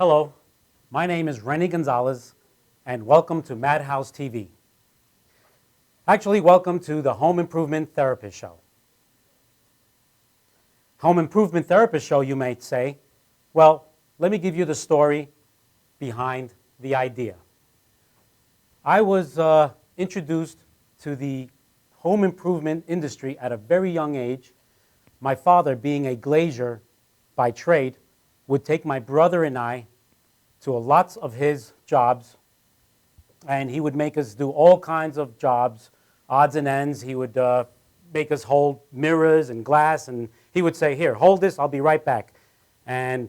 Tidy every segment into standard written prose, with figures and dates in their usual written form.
Hello, my name is Rennie Gonzalez, and welcome to Madhouse TV. Actually, welcome to the Home Improvement Therapist Show. Home Improvement Therapist Show, you might say. Well, let me give you the story behind the idea. I was introduced to the home improvement industry at a very young age. My father, being a glazier by trade, would take my brother and I to lots of his jobs, and he would make us do all kinds of jobs, odds and ends. He would make us hold mirrors and glass, and he would say, "Here, hold this, I'll be right back." And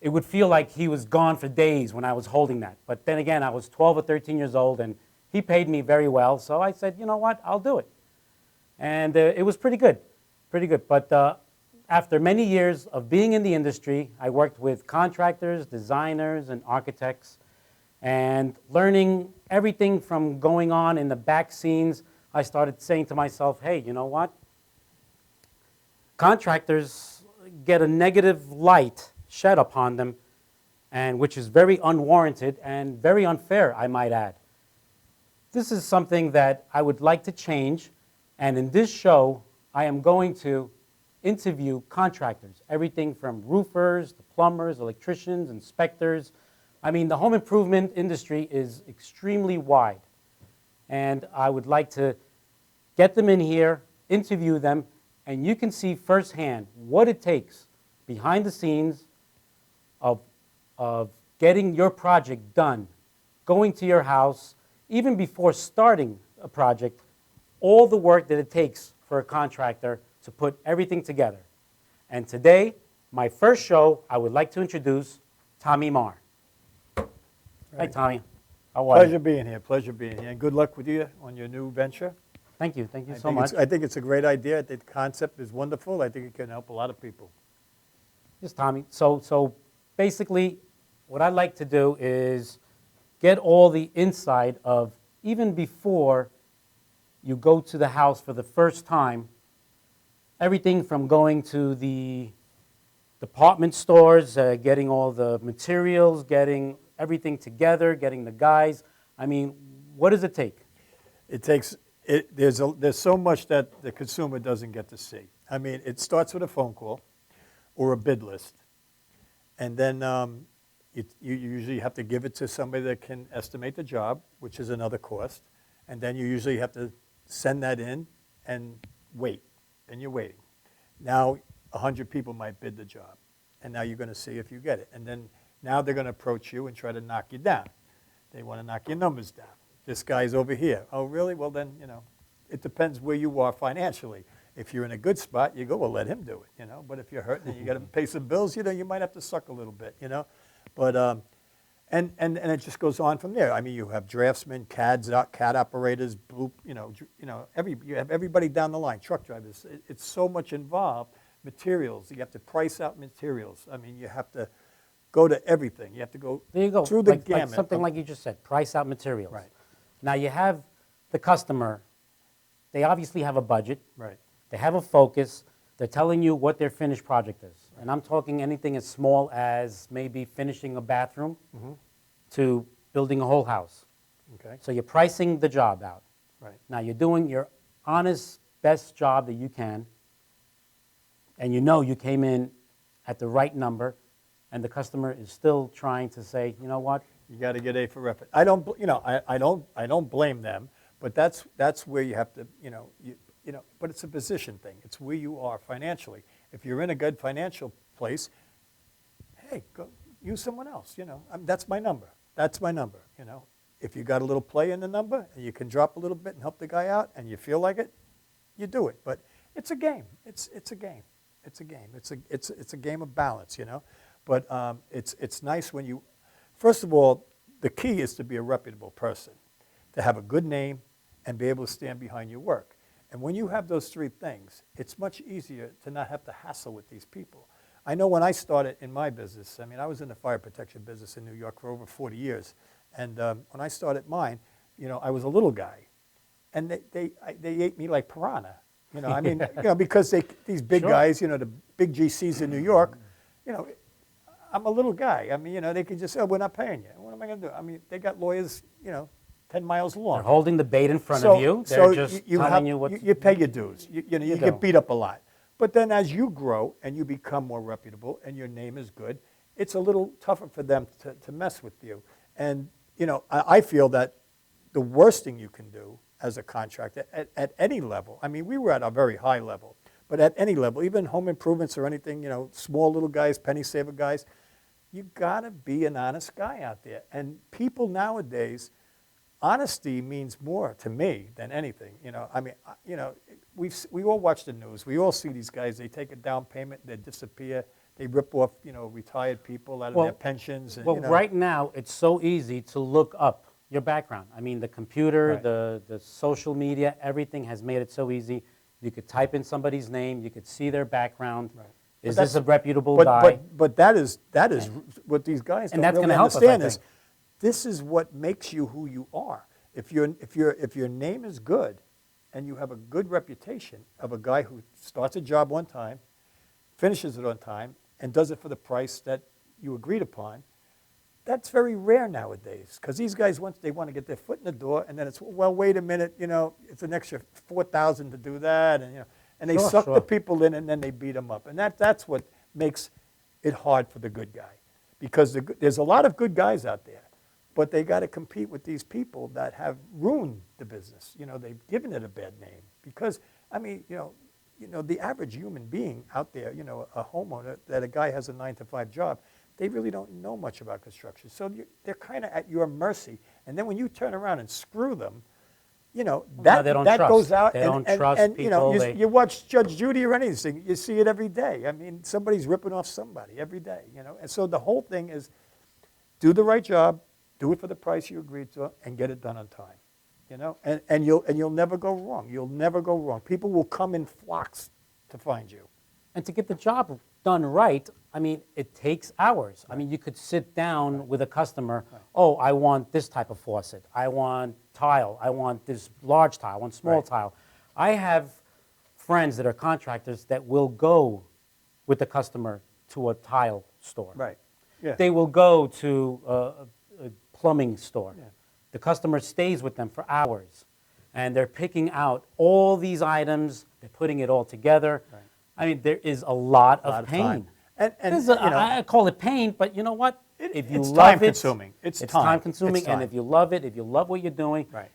it would feel like he was gone for days when I was holding that. But then again, I was 12 or 13 years old, and he paid me very well, so I said, you know what, I'll do it. And it was pretty good, pretty good. But after many years of being in the industry, I worked with contractors, designers, and architects, and learning everything from going on in the back scenes. I started saying to myself, hey, you know what? Contractors get a negative light shed upon them, and which is very unwarranted and very unfair, I might add. This is something that I would like to change, and in this show, I am going to interview contractors, everything from roofers to plumbers, electricians, inspectors. I mean, the home improvement industry is extremely wide, and I would like to get them in here, interview them, and you can see firsthand what it takes behind the scenes of getting your project done, going to your house, even before starting a project, all the work that it takes for a contractor to put everything together. And today, my first show, I would like to introduce Tommy Marr. Right. Hi, Tommy. How are you? Pleasure being here. Pleasure being here. And good luck with you on your new venture. Thank you so much. I think it's a great idea. I think the concept is wonderful. I think it can help a lot of people. Yes, Tommy. So basically, what I'd like to do is get all the inside of, even before you go to the house for the first time, everything from going to the department stores, getting all the materials, getting everything together, getting the guys. I mean, what does it take? There's so much that the consumer doesn't get to see. I mean, it starts with a phone call or a bid list. And then you usually have to give it to somebody that can estimate the job, which is another cost. And then you usually have to send that in and wait. And you're waiting. Now, 100 people might bid the job. And now you're going to see if you get it. And then now they're going to approach you and try to knock you down. They want to knock your numbers down. This guy's over here. Oh, really? Well, then, it depends where you are financially. If you're in a good spot, you go, well, let him do it, But if you're hurting and you got to pay some bills, you might have to suck a little bit, But, and it just goes on from there. I mean, you have draftsmen, CAD operators, you have everybody down the line, truck drivers. It's so much involved. Materials, you have to price out materials. I mean, you have to go to everything. You have to go through the gamut. Like something like you just said, price out materials. Right. Now you have the customer. They obviously have a budget. Right. They have a focus. They're telling you what their finished project is. And I'm talking anything as small as maybe finishing a bathroom to building a whole house. Okay. So you're pricing the job out. Right. Now you're doing your honest, best job that you can, and you came in at the right number, and the customer is still trying to say, you know what? You got to get A for effort. I don't blame them, but that's where you have to, but it's a position thing. It's where you are financially. If you're in a good financial place, hey, go use someone else, that's my number. That's my number, If you got a little play in the number and you can drop a little bit and help the guy out and you feel like it, you do it. But it's a game. It's a game. It's a game. It's a game of balance, But it's nice when you, first of all, the key is to be a reputable person, to have a good name and be able to stand behind your work. And when you have those three things, it's much easier to not have to hassle with these people. I know when I started in my business, I mean, I was in the fire protection business in New York for over 40 years. And when I started mine, I was a little guy. And they ate me like piranha. I mean, because these big guys, the big GCs in New York, I'm a little guy. I mean, they can just say, oh, we're not paying you. What am I going to do? I mean, they got lawyers, 10 miles long. They're holding the bait in front of you. They're just telling you what you pay your dues. You You get do. beat up a lot. But then as you grow and you become more reputable and your name is good, it's a little tougher for them to mess with you. And, I feel that the worst thing you can do as a contractor at any level, I mean, we were at a very high level, but at any level, even home improvements or anything, small little guys, penny saver guys, you got to be an honest guy out there. And people nowadays, honesty means more to me than anything. I mean, we all watch the news. We all see these guys. They take a down payment, they disappear. They rip off, retired people out of their pensions. And, Well, right now, it's so easy to look up your background. I mean, the computer, Right. the social media, everything has made it so easy. You could type in somebody's name. You could see their background. Right. Is But this a reputable but, guy? But that is what these guys And don't that's really gonna help us, I understand is think. this is what makes you who you are. If your name is good and you have a good reputation of a guy who starts a job on time, finishes it on time, and does it for the price that you agreed upon, that's very rare nowadays. Because these guys, once they want to get their foot in the door, and then it's, well, wait a minute, it's an extra $4,000 to do that, and they Sure, suck sure. the people in, and then they beat them up, and that's what makes it hard for the good guy, because there's a lot of good guys out there, but they got to compete with these people that have ruined the business. They've given it a bad name because, I mean, the average human being out there, a homeowner, that a guy has a 9-to-5 job, they really don't know much about construction. So they're kind of at your mercy. And then when you turn around and screw them, they don't that trust. goes out. They and, don't trust and, people. you watch Judge Judy or anything, you see it every day. I mean, somebody's ripping off somebody every day, And so the whole thing is do the right job, do it for the price you agreed to, and get it done on time. And you'll never go wrong. You'll never go wrong. People will come in flocks to find you. And to get the job done right, I mean, it takes hours. I mean, you could sit down with a customer, oh, I want this type of faucet. I want tile. I want this large tile. I want small Right. tile. I have friends that are contractors that will go with the customer to a tile store. Right. Yeah. They will go to a plumbing store. Yeah. The customer stays with them for hours, and they're picking out all these items. They're putting it all together. Right. I mean, there is a lot of pain. time. And There's I call it pain, but you know what? If you it's love time-consuming. It's It's time. time-consuming, It's and time. if you love it, if you love what you're doing, Right.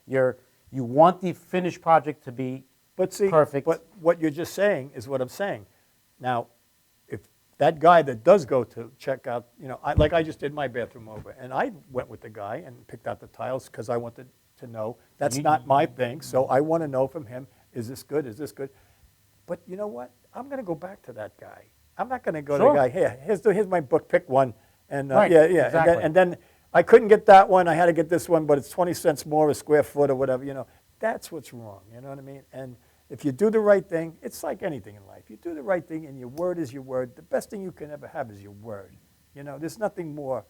you want the finished project to be But see, perfect. But what you're just saying is what I'm saying. Now, if that guy that does go to check out, like I just did my bathroom over, and I went with the guy and picked out the tiles because I wanted to know. That's not my thing, so I want to know from him, is this good, is this good? But you know what? I'm going to go back to that guy. I'm not going to go to the Sure. guy, here's my book, pick one. And Right, yeah, exactly. and then I couldn't get that one, I had to get this one, but it's 20 cents more a square foot or whatever, That's what's wrong, you know what I mean? And if you do the right thing, it's like anything in life. You do the right thing and your word is your word. The best thing you can ever have is your word. There's nothing more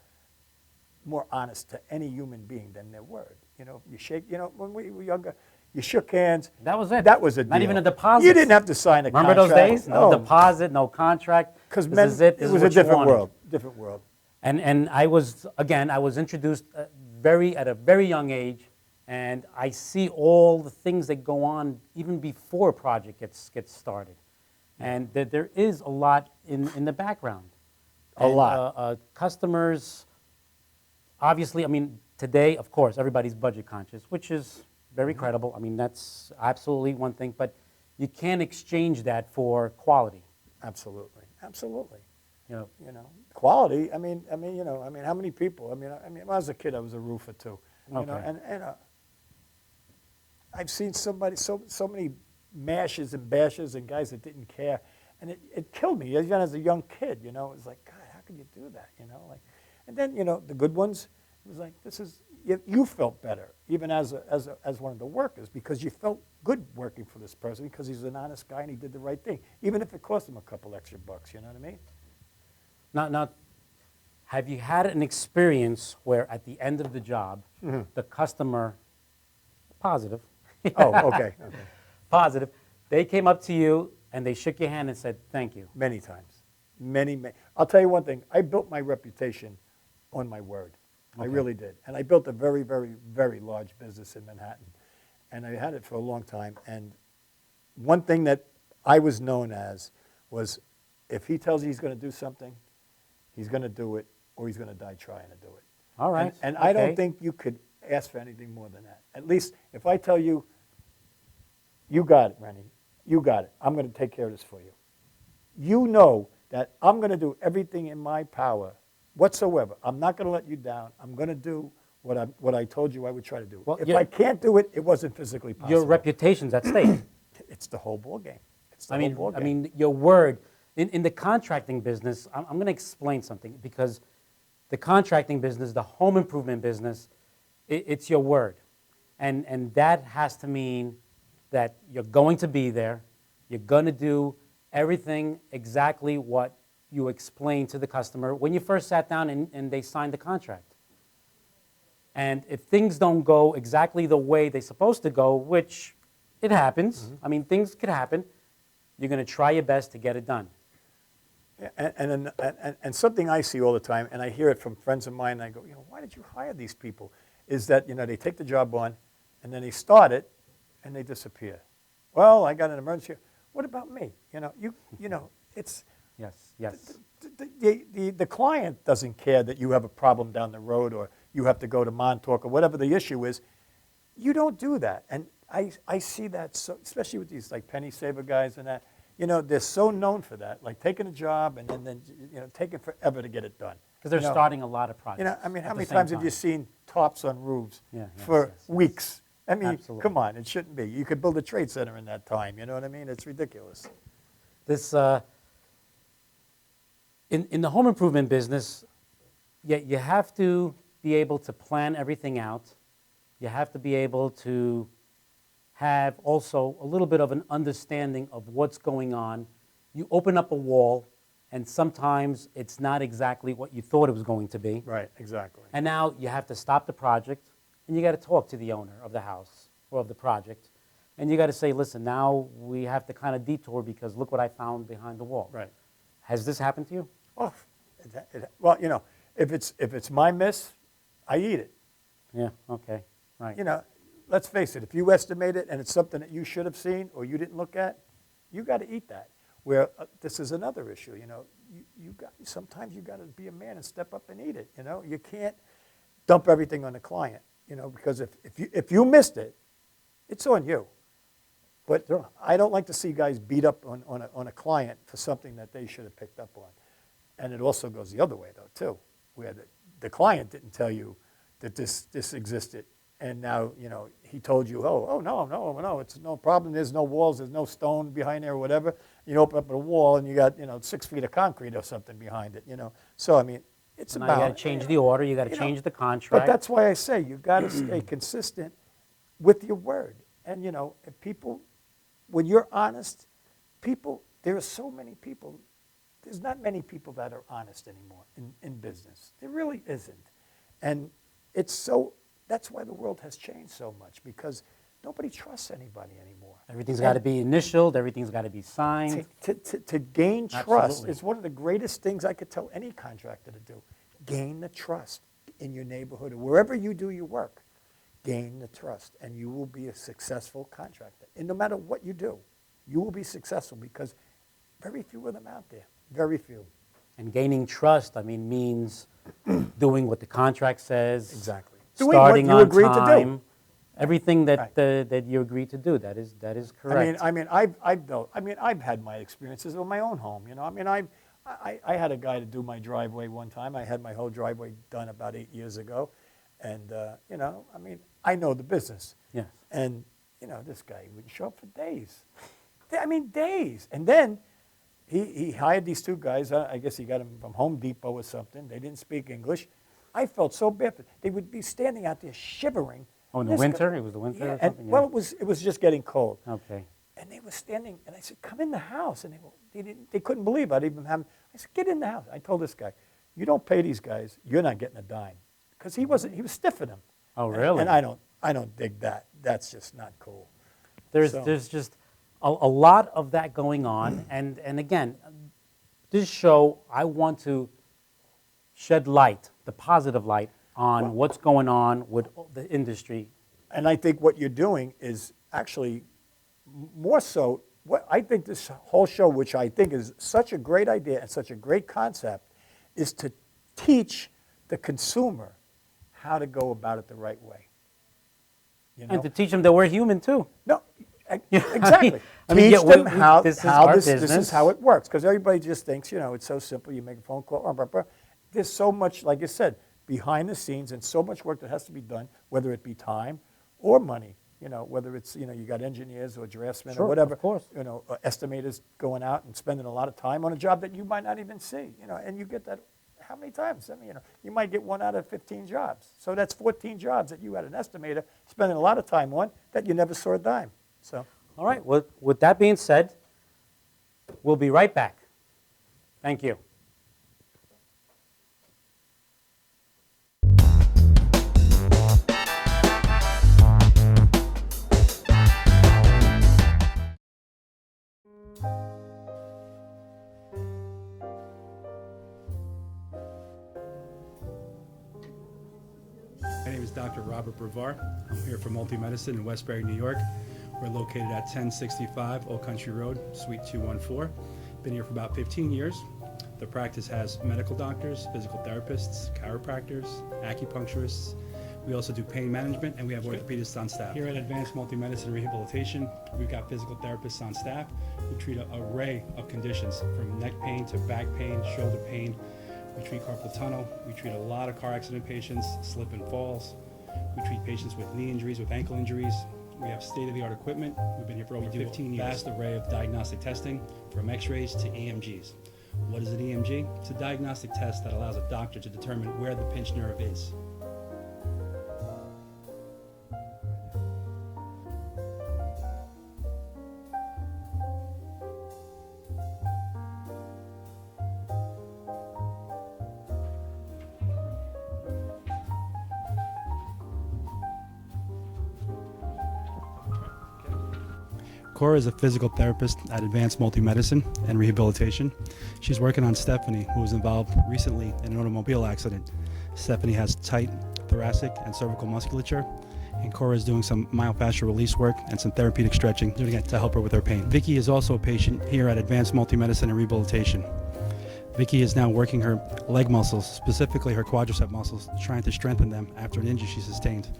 honest to any human being than their word. You shake, when we were younger, you shook hands. That was it. That was a deal. Not even a deposit. You didn't have to sign a Remember contract. those days? No deposit, no contract. Because This is it. This it is was a what you different wanted. world. Different world. And I was introduced at a very young age, and I see all the things that go on even before a project gets started. And there is a lot in the background. A lot. Customers, obviously, I mean, today, of course, everybody's budget conscious, which is very credible. I mean, that's absolutely one thing, but you can't exchange that for quality. Absolutely. Absolutely. You know, Quality. I mean, how many people? I mean, when I was a kid, I was a roofer too. Okay. And I've seen so many mashes and bashes and guys that didn't care, and it killed me even as a young kid. It was like, God, how can you do that? And then the good ones, it was like, this is you felt better even as one of the workers because you felt good working for this person because he's an honest guy and he did the right thing, even if it cost him a couple extra bucks. You know what I mean? Now, have you had an experience where at the end of the job, the customer, positive, Oh, okay. positive, they came up to you and they shook your hand and said, thank you. Many times. I'll tell you one thing. I built my reputation on my word. I Okay. really did. And I built a very, very, very large business in Manhattan. And I had it for a long time. And one thing that I was known as was if he tells you he's going to do something, he's going to do it, or he's going to die trying to do it. All right. And I don't okay. think you could ask for anything more than that. At least if I tell you, you got it, Rennie, you got it, I'm going to take care of this for you. You know that I'm going to do everything in my power whatsoever. I'm not going to let you down. I'm going to do what I told you I would try to do. Well, if I can't do it, it wasn't physically possible. Your reputation's at stake. It's the whole ball game. It's the I whole mean, ball I game. mean, your word in the contracting business. I'm going to explain something because the contracting business, the home improvement business, it's your word, and that has to mean that you're going to be there. You're going to do everything exactly what you explained to the customer when you first sat down and they signed the contract. And if things don't go exactly the way they're supposed to go, which it happens, I mean, things could happen, you're going to try your best to get it done. Yeah, and something I see all the time, and I hear it from friends of mine, and I go, why did you hire these people? Is that, they take the job on, and then they start it, and they disappear. Well, I got an emergency. What about me? It's... Yes, yes. The client doesn't care that you have a problem down the road or you have to go to Montauk or whatever the issue is. You don't do that. And I see that, so, especially with these like penny saver guys and that. They're so known for that, like taking a job and then taking forever to get it done. Because they're starting a lot of projects. I mean, how at the many same times have time. you seen tops on roofs Yes, for yes. weeks? I mean, Absolutely. come on, it shouldn't be. You could build a trade center in that time, you know what I mean? It's ridiculous. This, in the home improvement business, you have to be able to plan everything out. You have to be able to have also a little bit of an understanding of what's going on. You open up a wall, and sometimes it's not exactly what you thought it was going to be. Right, exactly. And now you have to stop the project, and you got to talk to the owner of the house or of the project. And you got to say, listen, now we have to kind of detour because look what I found behind the wall. Right. Has this happened to you? Oh, well, if it's my miss, I eat it. Yeah, okay, right. Let's face it, if you estimate it and it's something that you should have seen or you didn't look at, you got to eat that. Where this is another issue, sometimes you got to be a man and step up and eat it. You can't dump everything on the client. Because if you missed it, it's on you. But Sure. I don't like to see guys beat up on a client for something that they should have picked up on. And it also goes the other way, though, too, where the client didn't tell you that this existed. And now, he told you, no, it's no problem. There's no walls. There's no stone behind there or whatever. You open up a wall and you got, 6 feet of concrete or something behind it, So, I mean, it's Now about... you got to change the order. You got to change the contract. But that's why I say you got to stay consistent with your word. And, if people, when you're honest, there are so many people, there's not many people that are honest anymore in business. There really isn't. And that's why the world has changed so much, because nobody trusts anybody anymore. Everything's got to be initialed. Everything's got to be signed. To gain trust Absolutely. is one of the greatest things I could tell any contractor to do. Gain the trust in your neighborhood or wherever you do your work. Gain the trust, and you will be a successful contractor. And no matter what you do, you will be successful because very few of them out there. Very few. And gaining trust, means doing what the contract says. Exactly. Starting Doing what you on agreed to do. time. Everything that Right. that you agreed to do. That is correct. I've had my experiences with my own home. I had a guy to do my driveway one time. I had my whole driveway done about 8 years ago, and I know the business. Yes. And this guy wouldn't show up for days. Days. And then he hired these 2 guys. I guess he got them from Home Depot or something. They didn't speak English. I felt so bad. They would be standing out there shivering. Oh, in the This winter? guy- It was the winter Yeah, or something? and, well, it was just getting cold. Okay. And they were standing, and I said, come in the house. And they couldn't believe I'd even have them. I said, get in the house. I told this guy, you don't pay these guys, you're not getting a dime. Because he was stiffing them. Oh, really? And I don't dig that. That's just not cool. There's So- just a lot of that going on. And again, this show, I want to shed light, the positive light, on what's going on with the industry. And I think what you're doing is actually more so, what I think this whole show, which I think is such a great idea and such a great concept, is to teach the consumer how to go about it the right way. You know? And to teach them that we're human too. No, Yeah, exactly. I mean, Teach yeah, them how this is how our this is business. how it works. Because everybody just thinks, you know, it's so simple. You make a phone call. Blah, blah. There's so much, like you said, behind the scenes and so much work that has to be done, whether it be time or money. You know, whether it's, you know, you got engineers or draftsmen Sure, or whatever. of course. You know, estimators going out and spending a lot of time on a job that you might not even see. You know, and you get that how many times? I mean, you know, you might get 1 out of 15 jobs. So that's 14 jobs that you had an estimator spending a lot of time on that you never saw a dime. So. All right, well, with that being said, we'll be right back. Thank you. My name is Dr. Robert Brevard. I'm here for Multi-Medicine in Westbury, New York. We're located at 1065 Old Country Road, Suite 214. Been here for about 15 years. The practice has medical doctors, physical therapists, chiropractors, acupuncturists. We also do pain management, and we have orthopedists on staff. Here at Advanced Multi-Medicine Rehabilitation, we've got physical therapists on staff who treat an array of conditions, from neck pain to back pain, shoulder pain. We treat carpal tunnel. We treat a lot of car accident patients, slip and falls. We treat patients with knee injuries, with ankle injuries. We have state-of-the-art equipment. We've been here for over 15 years. Vast array of diagnostic testing, from x-rays to EMGs. What is an EMG? It's a diagnostic test that allows a doctor to determine where the pinched nerve is. Cora is a physical therapist at Advanced Multi-Medicine and Rehabilitation. She's working on Stephanie, who was involved recently in an automobile accident. Stephanie has tight thoracic and cervical musculature, and Cora is doing some myofascial release work and some therapeutic stretching, doing it to help her with her pain. Vicky is also a patient here at Advanced Multi-Medicine and Rehabilitation. Vicky is now working her leg muscles, specifically her quadricep muscles, trying to strengthen them after an injury she sustained.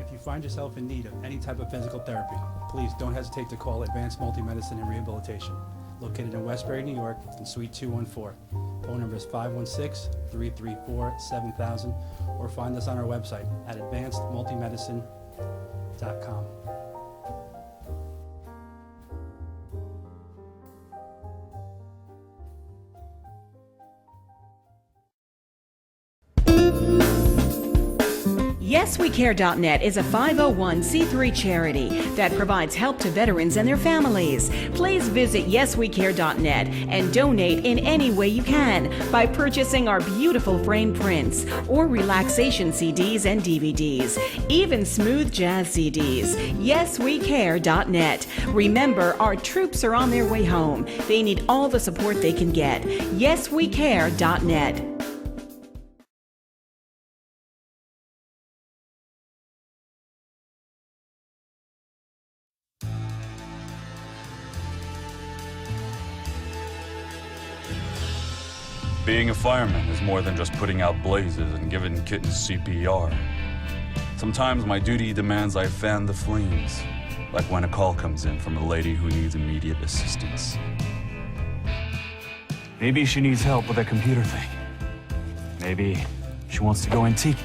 If you find yourself in need of any type of physical therapy, please don't hesitate to call Advanced Multi-Medicine and Rehabilitation, located in Westbury, New York, in Suite 214. Phone number is 516-334-7000, or find us on our website at advancedmultimedicine.com. YesWeCare.net is a 501c3 charity that provides help to veterans and their families. Please visit YesWeCare.net and donate in any way you can by purchasing our beautiful framed prints or relaxation CDs and DVDs, even smooth jazz CDs. YesWeCare.net. Remember, our troops are on their way home. They need all the support they can get. YesWeCare.net. Being a fireman is more than just putting out blazes and giving kittens CPR. Sometimes my duty demands I fan the flames, like when a call comes in from a lady who needs immediate assistance. Maybe she needs help with that computer thing. Maybe she wants to go antique.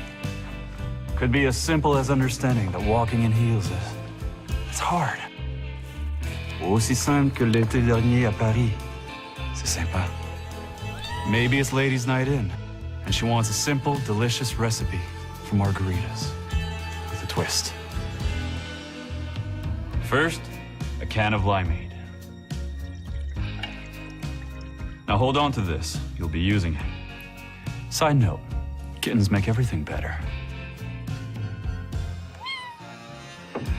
Could be as simple as understanding that walking in heels it's hard. Aussi simple que l'été dernier à Paris. C'est sympa. Maybe it's ladies' night in, and she wants a simple, delicious recipe for margaritas with a twist. First, a can of limeade. Now hold on to this. You'll be using it. Side note, kittens make everything better.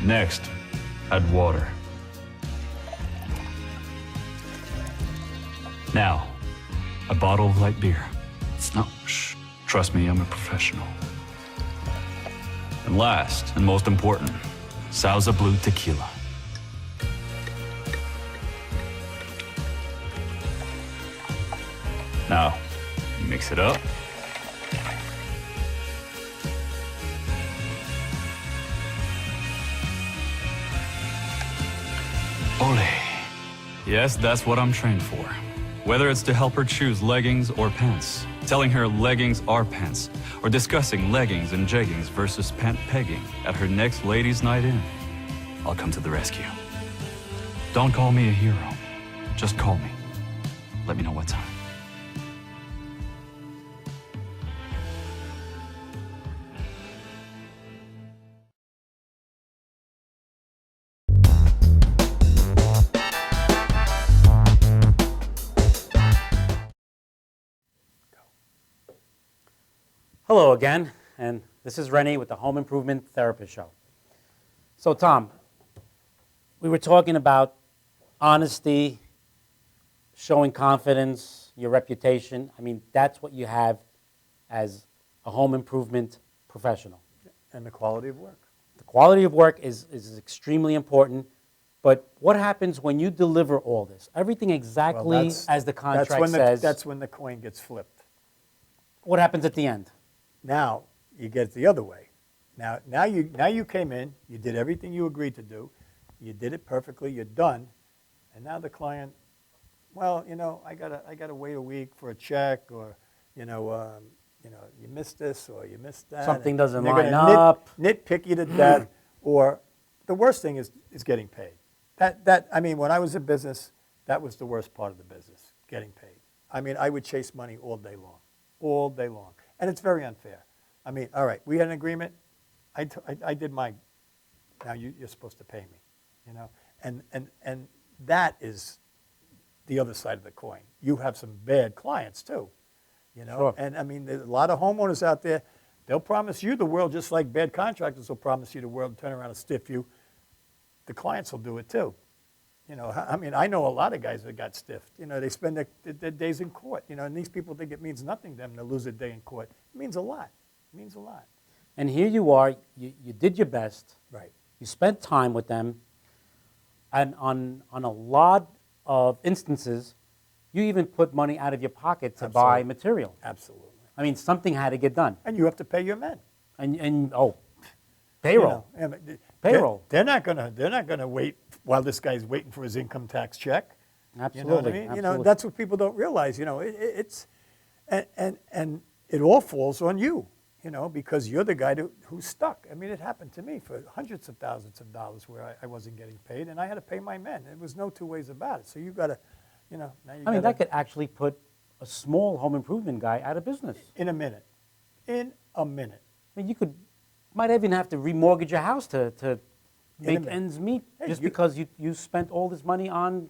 Next, add water. Now, a bottle of light beer. No, shh. Trust me, I'm a professional. And last, and most important, Sauza Blue tequila. Now, mix it up. Ole. Yes, that's what I'm trained for. Whether it's to help her choose leggings or pants, telling her leggings are pants, or discussing leggings and jeggings versus pant pegging at her next ladies' night in, I'll come to the rescue. Don't call me a hero. Just call me. Let me know what time. Hello again, and this is Rennie with the Home Improvement Therapist Show. So Tom, we were talking about honesty, showing confidence, your reputation. I mean, that's what you have as a home improvement professional. And the quality of work. The quality of work is extremely important, but what happens when you deliver all this? Everything exactly as the contract says. That's when the coin gets flipped. What happens at the end? Now you get it the other way. Now you came in, you did everything you agreed to do, you did it perfectly, you're done, and now the client, well, I gotta wait a week for a check, or you missed this or you missed that. Something doesn't they're line gonna up. Nitpick you to death, or the worst thing is getting paid. I mean, when I was in business, that was the worst part of the business, getting paid. I mean, I would chase money all day long. And it's very unfair. I mean, all right, we had an agreement. I did my, now you're supposed to pay me, And that is the other side of the coin. You have some bad clients too, Sure. And I mean, there's a lot of homeowners out there, they'll promise you the world just like bad contractors will promise you the world and turn around and stiff you. The clients will do it too. I mean, I know a lot of guys that got stiffed. They spend their days in court, and these people think it means nothing to them to lose a day in court. It means a lot. It means a lot. And here you are, you did your best. Right. You spent time with them. And on a lot of instances, you even put money out of your pocket to buy Absolutely. material. Absolutely. I mean, something had to get done. And you have to pay your men. And payroll. Payroll. They're not gonna wait while this guy's waiting for his income tax check. Absolutely. You know what I mean? Absolutely. That's what people don't realize. It's and it all falls on you. Because you're the guy who's stuck. I mean, it happened to me for hundreds of thousands of dollars where I wasn't getting paid, and I had to pay my men. There was no two ways about it. So you got to, now you I mean, that could actually put a small home improvement guy out of business. in a minute. In a minute. I mean, might even have to remortgage your house to make minute. ends meet, Hey, just you- because you spent all this money on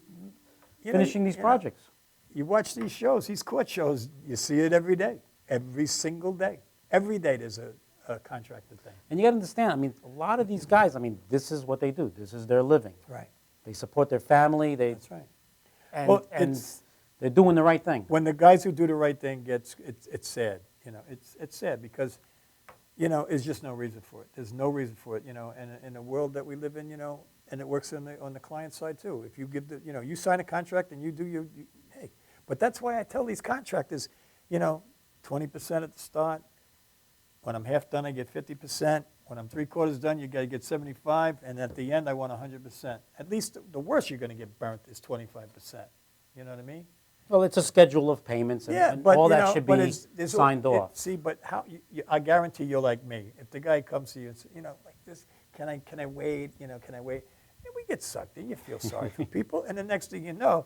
finishing these you know, projects. You watch these shows, these court shows, you see it every day, every single day. Every day there's a contracted thing. And you got to understand, I mean, a lot of these guys, I mean, this is what they do. This is their living. Right. They support their family. That's right. And, Well, and they're doing the right thing. When the guys who do the right thing it's sad. It's sad because, there's just no reason for it. There's no reason for it, and in the world that we live in, and it works on the client side too. If you give you sign a contract and you do hey, but that's why I tell these contractors, 20% at the start. When I'm half done, I get 50%. When I'm 3/4 done, you got to get 75, and at the end, I want 100%. At least the worst you're going to get burnt is 25%. You know what I mean? Well, it's a schedule of payments, and, Yeah, and but all you that know, should but be it's signed off. See, but how? I guarantee you're like me. If the guy comes to you and says, like this, can I wait? Can I wait? And we get sucked in. You feel sorry for people, and the next thing you know,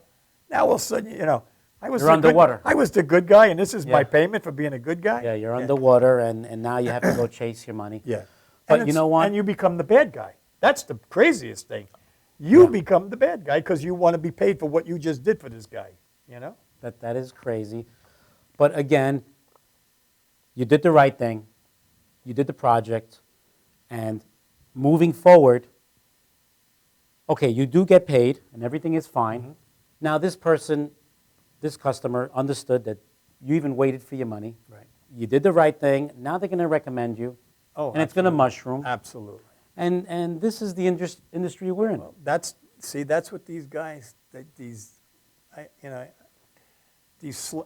now all of a sudden, I was You're underwater. I was the good guy, and this is my Yeah. payment for being a good guy. Yeah, you're underwater, and now you have to go chase your money. Yeah. But And you know what? And you become the bad guy. That's the craziest thing. You become the bad guy because you want to be paid for what you just did for this guy. That is crazy. But again, you did the right thing. You did the project. And moving forward, okay, you do get paid and everything is fine. Mm-hmm. Now this person, this customer understood that you even waited for your money. Right. You did the right thing. Now they're going to recommend you. Oh, and it's going to absolutely. mushroom. Absolutely. And this is the industry we're in. Well, that's what these guys,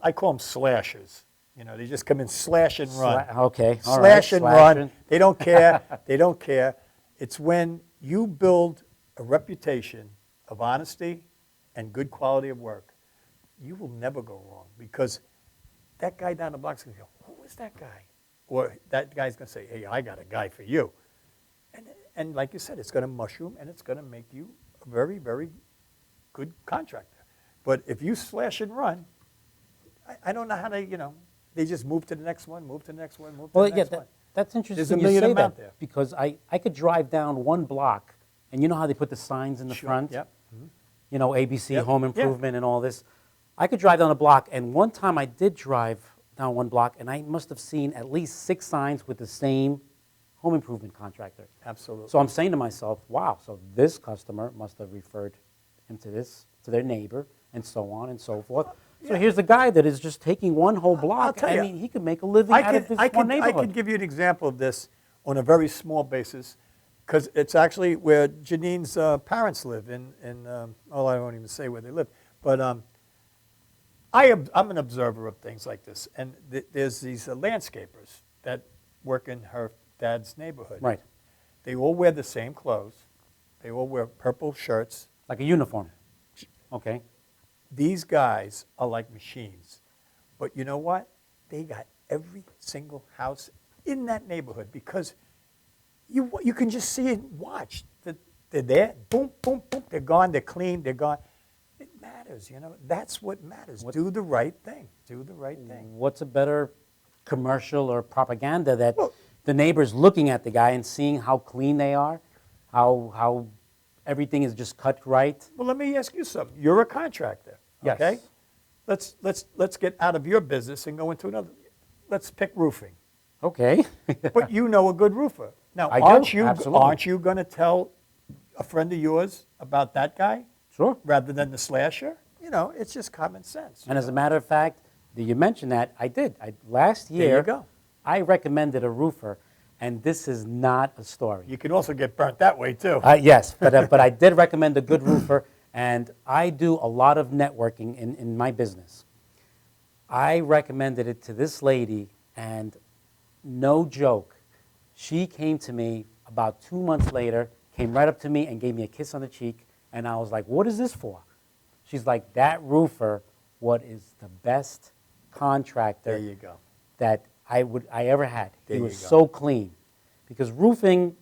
I call them slashers. You know, they just come in, slash and run. Okay, all right, Slash and run. slashing. They don't care. They don't care. It's when you build a reputation of honesty and good quality of work, you will never go wrong, because that guy down the block is going to go, who is that guy? Or that guy's going to say, hey, I got a guy for you. And like you said, it's going to mushroom, and it's going to make you a very, very good contractor. But if you slash and run, I don't know how they just move to the next one, move to the next one, move to Well, the yeah, next one. that's interesting There's a you million say of them out that, there. because I could drive down one block, and you know how they put the signs in the Sure, front? yep. You know, ABC, Yep, Home yeah. Improvement, and all this. I could drive down a block, and one time I did drive down one block, and I must have seen at least 6 signs with the same home improvement contractor. Absolutely. So I'm saying to myself, wow, so this customer must have referred him to their neighbor, and so on and so forth. So yeah. here's a guy that is just taking one whole block. tell I you, mean, he could make a living out of this one I neighborhood. could give you an example of this on a very small basis, because it's actually where Janine's parents live oh, I won't even say where they live. But I'm an observer of things like this. And there's these landscapers that work in her dad's neighborhood. Right, They all wear the same clothes. They all wear purple shirts. like a uniform. Okay. These guys are like machines. But you know what? They got every single house in that neighborhood, because you can just see it and watch. They're there, boom, boom, boom, they're gone, they're clean, they're gone. It matters, That's what matters. Do the right thing. Do the right thing. What's a better commercial or propaganda that Well- the neighbor's looking at the guy and seeing how clean they are, how everything is just cut right? Well, let me ask you something. You're a contractor, Yes. okay? Let's get out of your business and go into another. Let's pick roofing. Okay. But you know a good roofer. Now, I do, absolutely. aren't you going to tell a friend of yours about that guy Sure. rather than the slasher? It's just common sense. And as a matter of fact, you mentioned that, I did. Last year, There you go. I recommended a roofer, and this is not a story. You can also get burnt that way, too. Yes, but I did recommend a good roofer, and I do a lot of networking in my business. I recommended it to this lady, and no joke, she came to me about 2 months later, came right up to me and gave me a kiss on the cheek, and I was like, what is this for? She's like, that roofer, what is the best contractor There you go. that I ever had. There He you was go. so clean. Because roofing,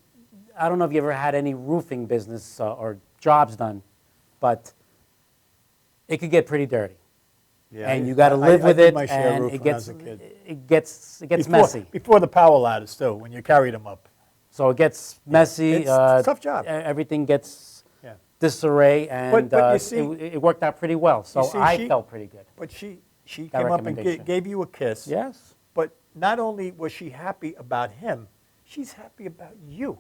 I don't know if you ever had any roofing business or jobs done, but it could get pretty dirty. Yeah, And you got to live I with did it, my share of and roof it when I was gets a kid. it gets Before- messy. Before the power ladders, too, when you carried them up. So it gets messy. It's a tough job. Everything gets Yeah. disarray, and But you see- it worked out pretty well. So see, I she- felt pretty good. But she That came up and recommendation. gave you a kiss. Yes. But not only was she happy about him, she's happy about you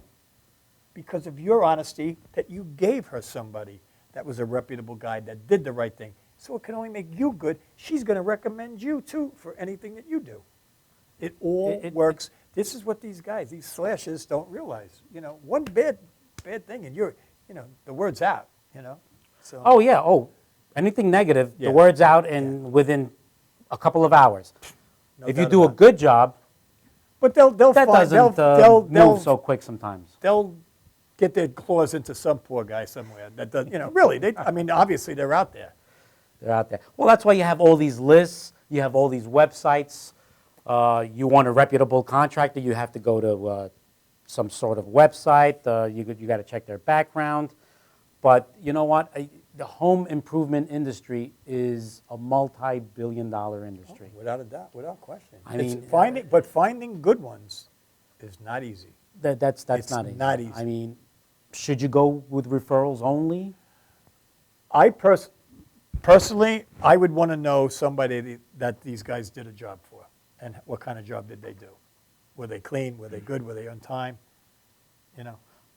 because of your honesty that you gave her somebody that was a reputable guy that did the right thing. So it can only make you good. She's going to recommend you, too, for anything that you do. It all works. This is what these guys, these slashers, don't realize. One bad thing, and the word's out, So, Oh, yeah. Oh, anything negative, Yeah. the word's out and within a couple of hours. no If you doubt do a about it. good job, But they'll that find, doesn't they'll move so quick sometimes. they'll get their claws into some poor guy somewhere. That does, really. Obviously they're out there. They're out there. Well, that's why you have all these lists. You have all these websites. You want a reputable contractor, you have to go to some sort of website. You got to check their background. But you know what? The home improvement industry is a multi-billion-dollar industry. Without a doubt, without question. I mean, finding good ones is not easy. That's It's not easy. not easy. I mean, should you go with referrals only? Personally, I would want to know somebody that these guys did a job for, and what kind of job did they do? Were they clean? Were they good? Were they on time?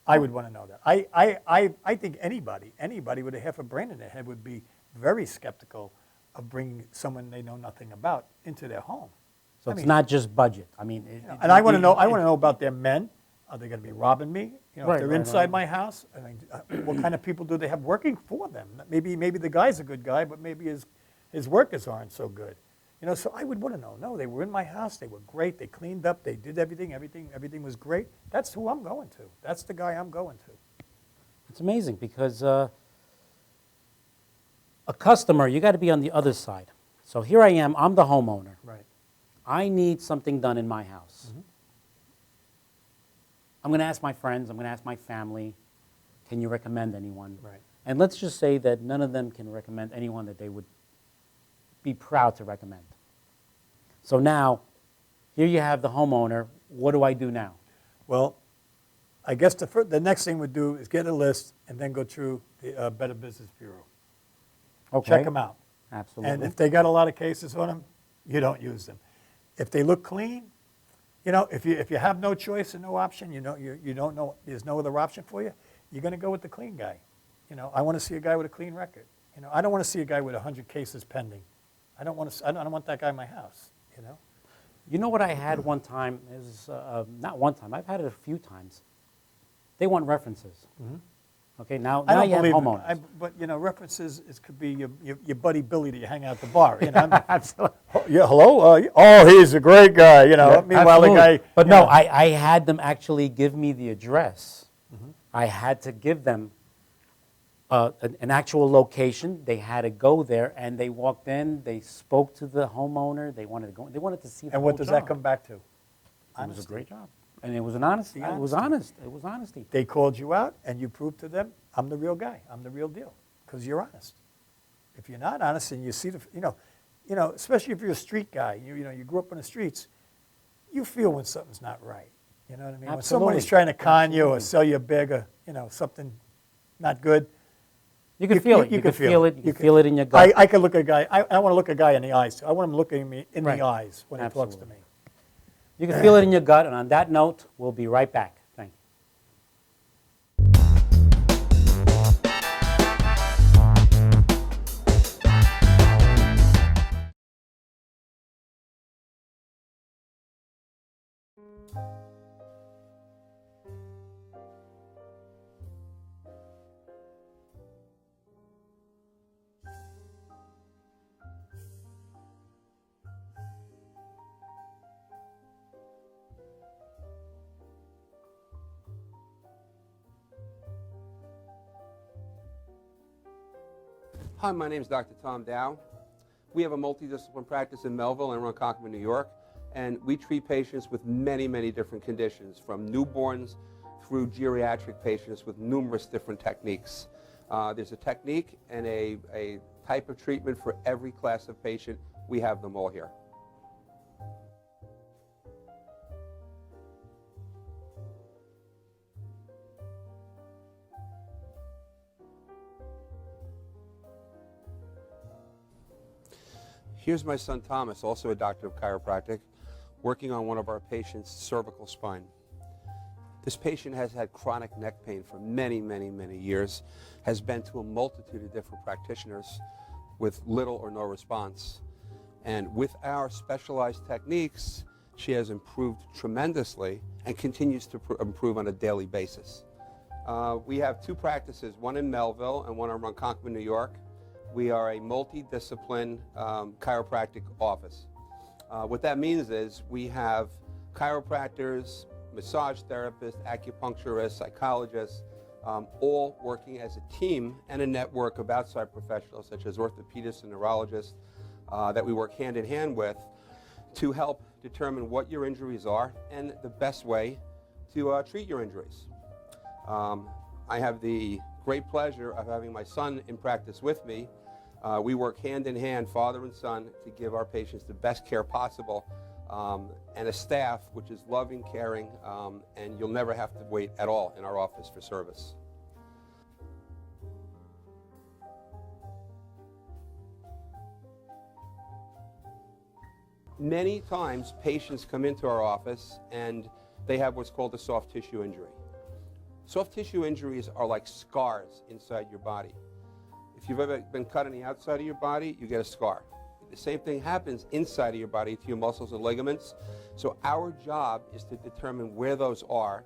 I would want to know that. I think anybody with a half a brain in their head would be very skeptical of bringing someone they know nothing about into their home. So I it's mean, not just budget. I mean, and I want to know. I want to know about their men. Are they going to be robbing me? You know, Right, if they're right, inside right. my house. I mean, what kind of people do they have working for them? Maybe the guy's a good guy, but maybe his workers aren't so good. You know, so I would want to know. No, they were in my house. They were great. They cleaned up. They did everything. Everything was great. That's who I'm going to. That's the guy I'm going to. it's amazing because a customer, you got to be on the other side. So here I am. I'm the homeowner. Right. I need something done in my house. I'm going to ask my friends, I'm going to ask my family, can you recommend anyone? Right. And let's just say that none of them can recommend anyone that they would be proud to recommend. So now, here you have the homeowner. What do I do now? Well, I guess the next thing we'd do is get a list and then go through the Better Business Bureau. Okay. Check them out. Absolutely. And if they got a lot of cases on them, you don't use them. If they look clean, you know, if you have no choice and no option, you don't know, there's no other option for you, you're going to go with the clean guy. You know, I want to see a guy with a clean record. You know, I don't want to see a guy with 100 cases pending. I don't want that guy in my house, you know. You know what I had one time is, not one time, I've had it a few times. They want references. Okay, now I don't you have believe homeowners. but you know, references could be your buddy Billy that you hang out at the bar. You know, Absolutely. yeah, hello. Oh, he's a great guy. You know, Yeah, meanwhile absolutely. the guy. But you no, know, I had them actually give me the address. I had to give them an actual location. They had to go there, and they walked in. They spoke to the homeowner. They wanted to go. They wanted to see. The and what whole does job. that come back to? It was a Honesty. great job, and it was an honesty. The It was honest. It was honesty. They called you out, and you proved to them, I'm the real guy. I'm the real deal, because you're honest. If you're not honest, and you see you know, especially if you're a street guy, you know, you grew up on the streets, you feel when something's not right. You know what I mean? When somebody's Absolutely. trying to con you or sell you a bag of, you know, something not good, You can feel it. You can feel it. You can feel it in your gut. I can look at a guy. I want to look a guy in the eyes. I want him looking me in Right. the eyes when he talks to Absolutely. me. You can feel it in your gut. And on that note, we'll be right back. Thank you. Hi, my name is Dr. Tom Dow. We have a multidisciplinary practice in Melville and Ronkonkoma, New York, and we treat patients with many, many different conditions, from newborns through geriatric patients with numerous different techniques. There's a technique and a type of treatment for every class of patient. We have them all here. Here's my son Thomas, also a doctor of chiropractic, working on one of our patients' cervical spine. This patient has had chronic neck pain for many, many, many years, has been to a multitude of different practitioners with little or no response. And with our specialized techniques, she has improved tremendously and continues to improve on a daily basis. We have two practices, one in Melville and one in Ronkonkoma, New York. We are a multidiscipline chiropractic office. What that means is we have chiropractors, massage therapists, acupuncturists, psychologists, all working as a team and a network of outside professionals such as orthopedists and neurologists that we work hand in hand with to help determine what your injuries are and the best way to treat your injuries. I have the great pleasure of having my son in practice with me. We work hand in hand, father and son, to give our patients the best care possible, and a staff which is loving, caring, and you'll never have to wait at all in our office for service. Many times patients come into our office and they have what's called a soft tissue injury. Soft tissue injuries are like scars inside your body. If you've ever been cut on the outside of your body, you get a scar. The same thing happens inside of your body to your muscles and ligaments. So our job is to determine where those are,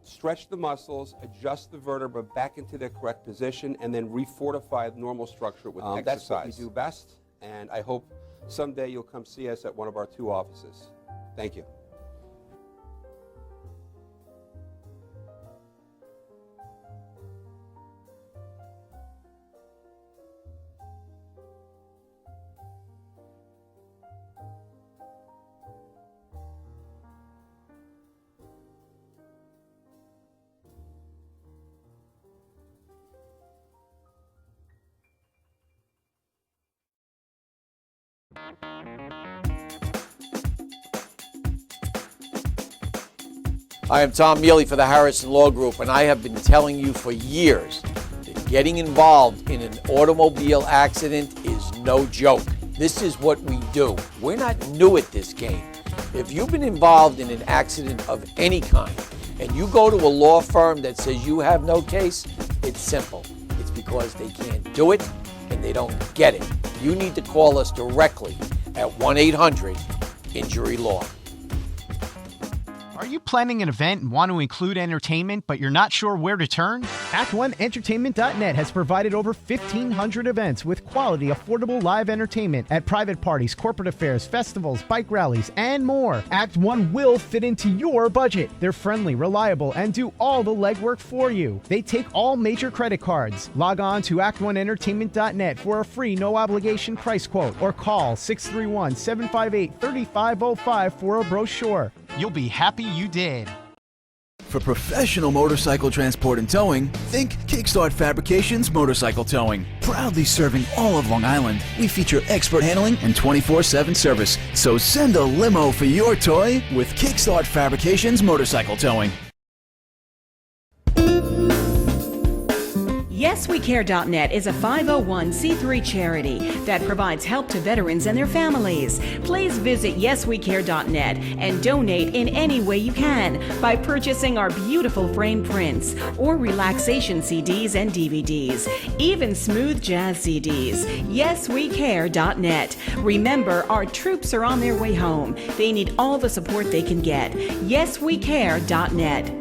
stretch the muscles, adjust the vertebra back into their correct position, and then refortify the normal structure with exercise. That's what we do best, and I hope someday you'll come see us at one of our 2 offices. Thank you. I am Tom Mealy for the Harrison Law Group, and I have been telling you for years that getting involved in an automobile accident is no joke. This is what we do. We're not new at this game. If you've been involved in an accident of any kind and you go to a law firm that says you have no case, it's simple. It's because they can't do it and they don't get it. You need to call us directly at 1-800-INJURY-LAW. Are you planning an event and want to include entertainment, but you're not sure where to turn? Act1Entertainment.net has provided over 1,500 events with quality, affordable live entertainment at private parties, corporate affairs, festivals, bike rallies, and more. Act 1 will fit into your budget. They're friendly, reliable, and do all the legwork for you. They take all major credit cards. Log on to Act1Entertainment.net for a free, no-obligation price quote, or call 631-758-3505 for a brochure. You'll be happy you did. For professional motorcycle transport and towing, think Kickstart Fabrications Motorcycle Towing. Proudly serving all of Long Island, we feature expert handling and 24/7 service. So send a limo for your toy with Kickstart Fabrications Motorcycle Towing. YesWeCare.net is a 501c3 charity that provides help to veterans and their families. Please visit YesWeCare.net and donate in any way you can by purchasing our beautiful frame prints or relaxation CDs and DVDs, even smooth jazz CDs. YesWeCare.net. Remember, our troops are on their way home. They need all the support they can get. YesWeCare.net.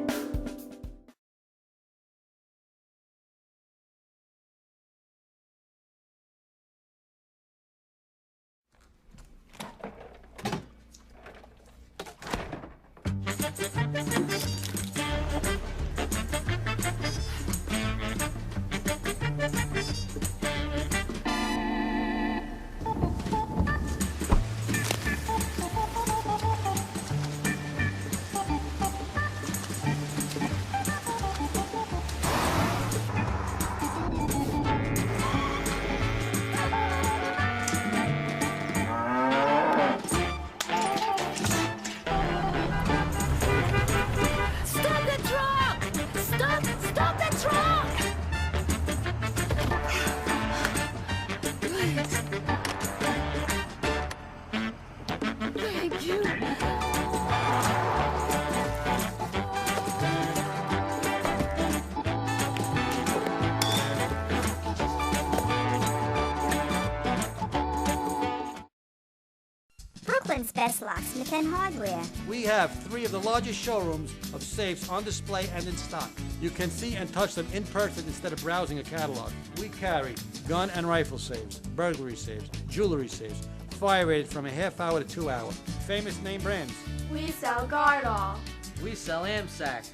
Brooklyn's best locksmith and hardware. We have 3 of the largest showrooms of safes on display and in stock. You can see and touch them in person instead of browsing a catalog. We carry gun and rifle safes, burglary safes, jewelry safes, fire rated from a half hour to 2 hour. Famous name brands. We sell Gardol. We sell AMSAC.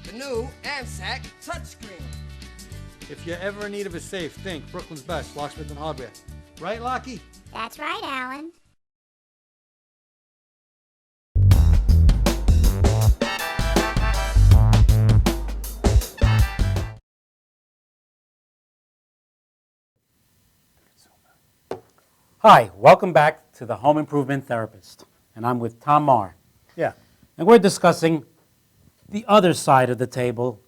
The new AMSAC touchscreen. If you're ever in need of a safe, think Brooklyn's best locksmith and hardware. Right, Lockie? That's right, Alan. Hi, welcome back to the Home Improvement Therapist, and I'm with Tom Marr. Yeah. And we're discussing the other side of the table,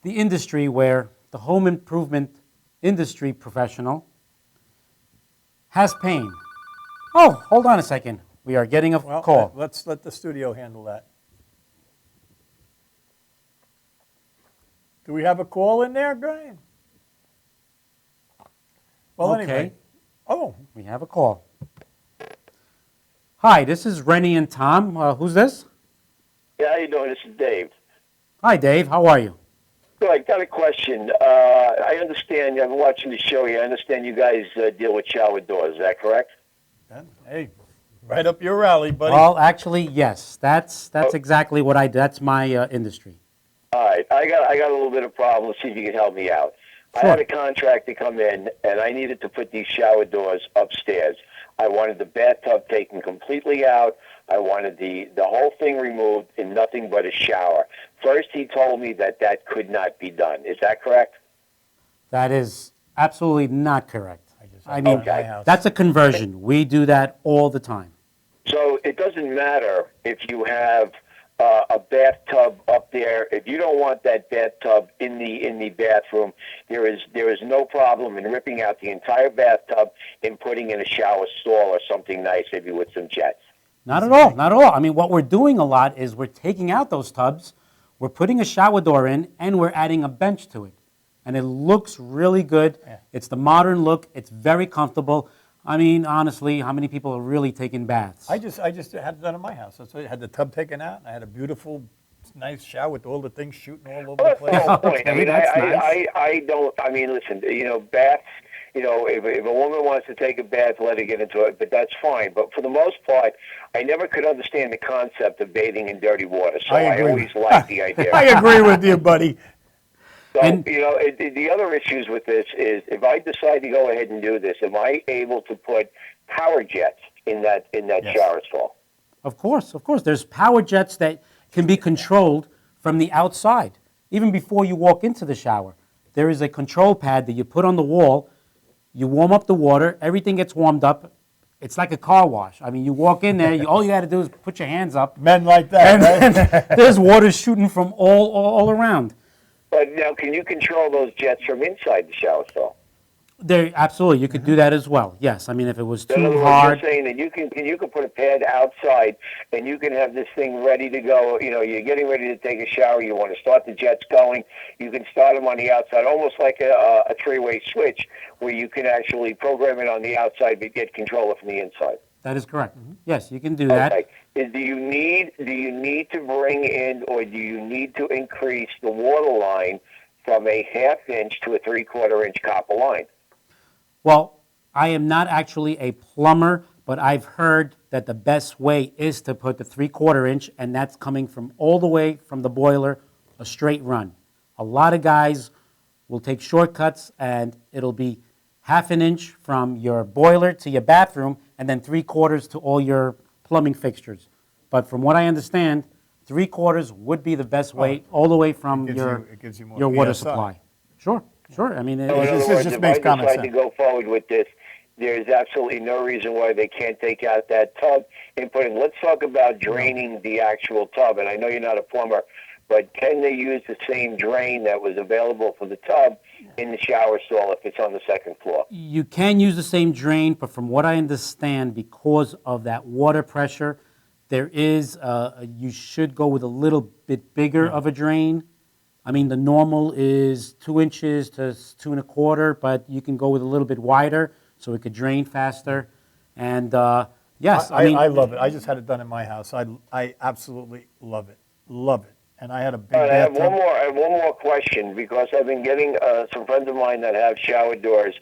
the industry where the home improvement industry professional has pain. Oh, hold on a second. We are getting a call. Let's let the studio handle that. Do we have a call in there, Brian? Well, Okay. anyway. Oh, We have a call. Hi, this is Rennie and Tom. Who's this? Yeah, how you doing? This is Dave. Hi, Dave. How are you? Good. Got a question. I understand. I've been watching the show here. I understand you guys deal with shower doors. Is that correct? hey, right up your alley, buddy. Well, actually, yes. That's exactly what I do. That's my industry. All right. I got a little bit of problem. Let's see if you can help me out. I Sure. had a contractor come in, and I needed to put these shower doors upstairs. I wanted the bathtub taken completely out. I wanted the whole thing removed and nothing but a shower. First, he told me that could not be done. Is that correct? That is absolutely not correct. I had mean, that at my house. that's a conversion. We do that all the time. So it doesn't matter if you have a bathtub up there. If you don't want that bathtub in the bathroom, there is no problem in ripping out the entire bathtub and putting in a shower stall or something nice, maybe with some jets. Not at all. Not at all. I mean, what we're doing a lot is we're taking out those tubs, we're putting a shower door in, and we're adding a bench to it. And it looks really good. Yeah. It's the modern look. It's very comfortable. I mean, honestly, how many people are really taking baths? I just had it done in my house. That's why I had the tub taken out, and I had a beautiful, nice shower with all the things shooting all over Well, the place. that's the whole point. I Okay, mean, that's nice. I don't. I mean, listen. Baths. If a woman wants to take a bath, let her get into it, but that's fine. But for the most part, I never could understand the concept of bathing in dirty water. So I I agree. always liked the idea. I agree with you, buddy. So, And- the other issues with this is if I decide to go ahead and do this, am I able to put power jets in that Yes. shower stall? Of course, of course. There's power jets that can be controlled from the outside, even before you walk into the shower. There is a control pad that you put on the wall. You warm up the water. Everything gets warmed up. It's like a car wash. I mean, you walk in there. All you got to do is put your hands up. Men like that, And right? then there's water shooting from all around. But now, can you control those jets from inside the shower stall? There, absolutely, you could do that as well. Yes, I mean, if it was In other too words, hard. you're saying that you can put a pad outside and you can have this thing ready to go. You're getting ready to take a shower. You want to start the jets going. You can start them on the outside, almost like a three-way switch, where you can actually program it on the outside but get control from the inside. That is correct. Yes, you can do that. Okay. Do you need to bring in, or do you need to increase the water line from a half-inch to a three-quarter-inch copper line? Well, I am not actually a plumber, but I've heard that the best way is to put the 3/4 inch, and that's coming from all the way from the boiler, a straight run. A lot of guys will take shortcuts, and it'll be half an inch from your boiler to your bathroom, and then 3/4 to all your plumbing fixtures. But from what I understand, 3/4 would be the best way, all the way from It gives you more your water PSI. supply. Sure, sure. I mean, So in This other is words, just if makes I common decide to sense. go forward with this, there's absolutely no reason why they can't take out that tub and put in. Let's talk about draining the actual tub. And I know you're not a plumber, but can they use the same drain that was available for the tub in the shower stall if it's on the second floor? you can use the same drain, but from what I understand, because of that water pressure, there is, you should go with a little bit bigger of a drain. I mean, the normal is 2 inches to 2 1/4, but you can go with a little bit wider so it could drain faster. And yes, I mean, I love it. I just had it done in my house. I absolutely love it. Love it. And I had a big All right, I have bathtub. one more question, because I've been getting some friends of mine that have shower doors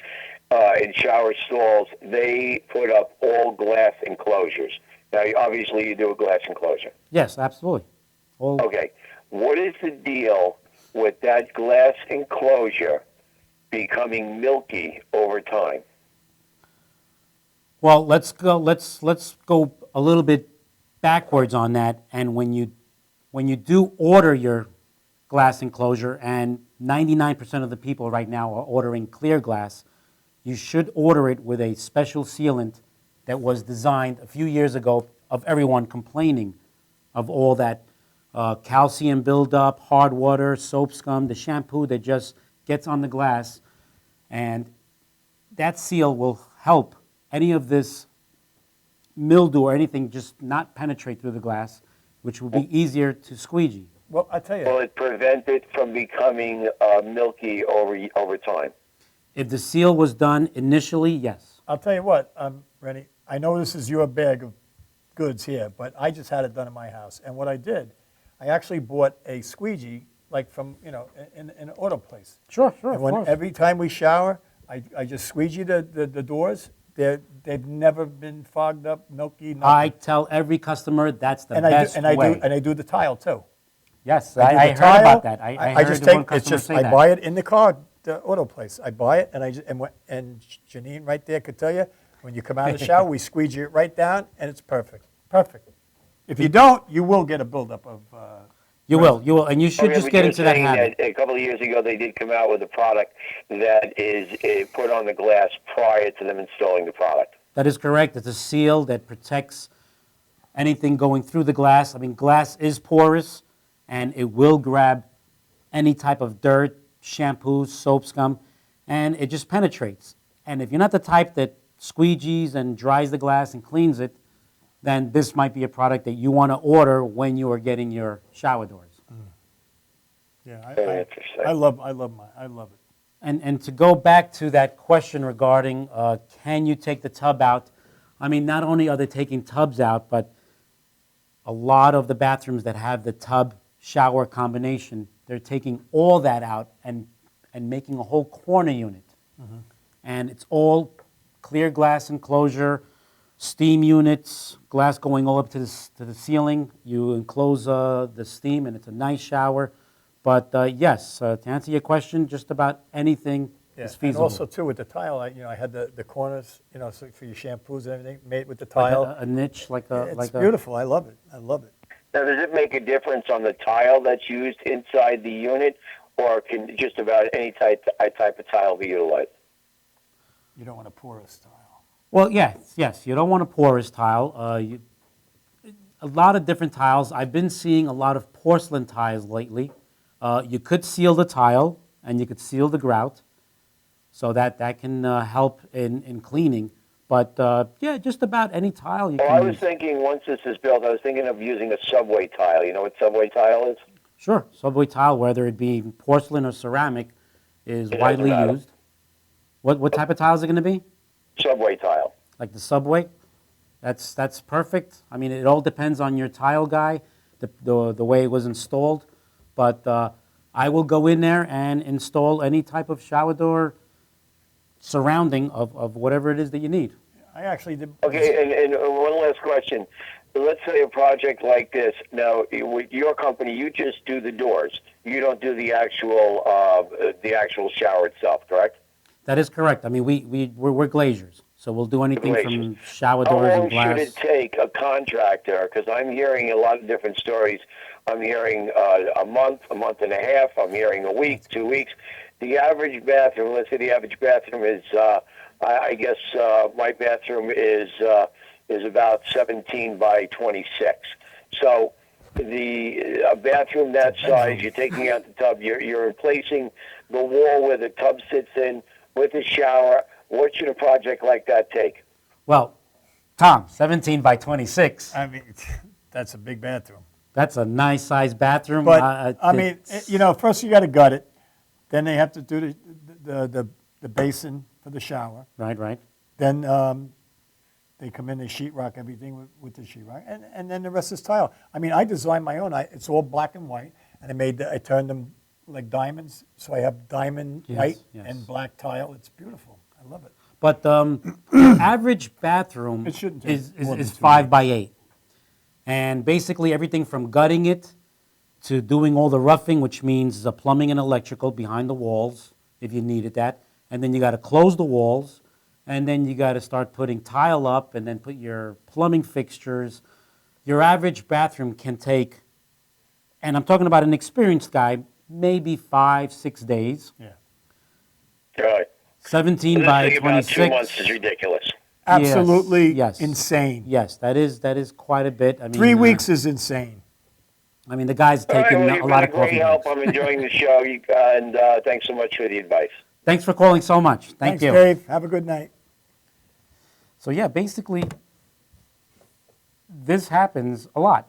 and shower stalls. They put up all glass enclosures. Now, obviously, you do a glass enclosure. yes, absolutely. All, Okay. What is the deal with that glass enclosure becoming milky over time? Well, let's go a little bit backwards on that. And when you do order your glass enclosure, and 99% of the people right now are ordering clear glass, you should order it with a special sealant that was designed a few years ago of everyone complaining of all that calcium buildup, hard water, soap scum, the shampoo that just gets on the glass. And that seal will help any of this mildew or anything just not penetrate through the glass, which will be easier to squeegee. Well, I tell you. Will it prevent it from becoming milky over time? If the seal was done initially, yes. I'll tell you what, Rennie, I know this is your bag of goods here, but I just had it done in my house. And what I did, I actually bought a squeegee, like from, in an auto place. Sure, And of course. every time we shower, I just squeegee the doors. They've never been fogged up, milky, nothing. I tell every customer that's the best way. And I do the tile too. Yes, do I the heard tile. about that. I I heard just one take, it's customer just, say I that. buy it in the car, the auto place. I buy it, and and Janine right there could tell you, when you come out of the shower, we squeegee it right down, and it's perfect. Perfect. If you don't, you will get a buildup of. You will, and you should Okay, just but get you're into that saying habit. that a couple of years ago, they did come out with a product that is put on the glass prior to them installing the product. That is correct. It's a seal that protects anything going through the glass. I mean, glass is porous, and it will grab any type of dirt, shampoo, soap, scum, and it just penetrates. And if you're not the type that squeegees and dries the glass and cleans it, then this might be a product that you want to order when you are getting your shower doors. Yeah, Very interesting. I love it. And to go back to that question regarding can you take the tub out, I mean, not only are they taking tubs out, but a lot of the bathrooms that have the tub shower combination, they're taking all that out and making a whole corner unit. And it's all clear glass enclosure, steam units, glass going all up to the ceiling. You enclose the steam, and it's a nice shower. But yes, to answer your question, just about anything Yeah. is And feasible. also too with the tile, I had the corners, so for your shampoos and everything made with the tile. Like a niche, like a... It's like a- beautiful. I love it. I love it. Now, does it make a difference on the tile that's used inside the unit, or can just about any type of tile be utilized? You don't want a porous tile. Well, yes. You don't want a porous tile. A lot of different tiles. I've been seeing a lot of porcelain tiles lately. You could seal the tile, and you could seal the grout, so that can help in cleaning. But yeah, just about any tile you Well, can I was use. thinking once this is built, I was thinking of using a subway tile. You know what subway tile is? Sure, subway tile, whether it be porcelain or ceramic, is It doesn't widely matter. used. What type of tile is it going to be? Subway tile. Like the subway? That's perfect. I mean, it all depends on your tile guy, the way it was installed. But I will go in there and install any type of shower door surrounding of whatever it is that you need. I actually did. Okay, and one last question. Let's say a project like this. Now, with your company, you just do the doors. You don't do the actual shower itself, correct? That is correct. I mean, we're glaziers, so we'll do anything from Glaziers. shower How doors long and glass. should it take a contractor? Because I'm hearing a lot of different stories. I'm hearing a month and a half. I'm hearing a week, 2 weeks. The average bathroom, let's say the average bathroom is, I guess my bathroom is about 17 by 26. So a bathroom that size, you're taking out the tub, you're replacing the wall where the tub sits in with the shower. What should a project like that take? Well, Tom, 17 by 26. I mean, that's a big bathroom. That's a nice sized bathroom. But I mean, first you got to gut it. Then they have to do the basin for the shower. Right. Then they come in, they sheetrock everything with the sheetrock, and then the rest is tile. I mean, I designed my own. It's all black and white, and I turned them like diamonds, so I have diamond white and black tile. It's beautiful. I love it. But the average bathroom It shouldn't take more than is 2 5 by 8. And basically everything from gutting it to doing all the roughing, which means the plumbing and electrical behind the walls, if you needed that. And then you got to close the walls, and then you got to start putting tile up, and then put your plumbing fixtures. Your average bathroom can take, and I'm talking about an experienced guy, maybe 5-6 days. Yeah. Right. 17 This by thing about 26. 2 months is ridiculous. Absolutely Yes. insane. Yes, that is quite a bit. I mean, 3 weeks is insane. I mean, the guy's All right, taking well, a you've lot been of a great coffee help. breaks. I'm enjoying the show, and thanks so much for the advice. Thanks for calling so much. Thank Thanks, you. Dave. Have a good night. So yeah, basically, this happens a lot.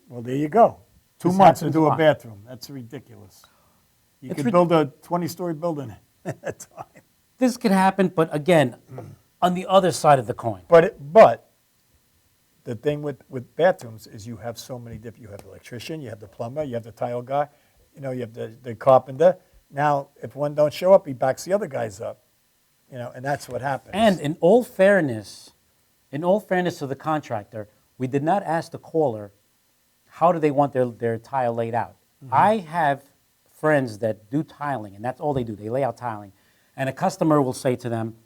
Well, there you go. 2 This months to happens do a lot. bathroom. That's ridiculous. You It's could rid- build a 20-story building at a time. This could happen, but again, on the other side of the coin. But the thing with bathrooms is you have so many different, you have the electrician, you have the plumber, you have the tile guy, you have the carpenter. Now, if one don't show up, he backs the other guys up, and that's what happens. And in all fairness to the contractor, we did not ask the caller how do they want their tile laid out. I have friends that do tiling, and that's all they do. They lay out tiling. And a customer will say to them,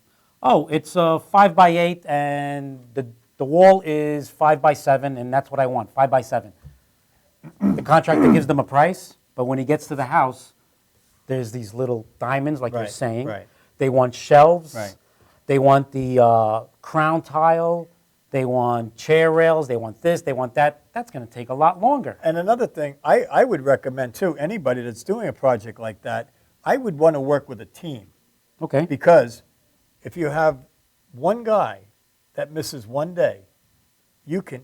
oh, it's a 5x8, and the wall is 5x7, and that's what I want, 5x7. The contractor gives them a price, but when he gets to the house, there's these little diamonds, like you're saying. Right. They want shelves. Right. They want the crown tile. They want chair rails. They want this. They want that. That's going to take a lot longer. And another thing, I would recommend, too, anybody that's doing a project like that, I would want to work with a team. Okay. Because if you have one guy that misses one day, you could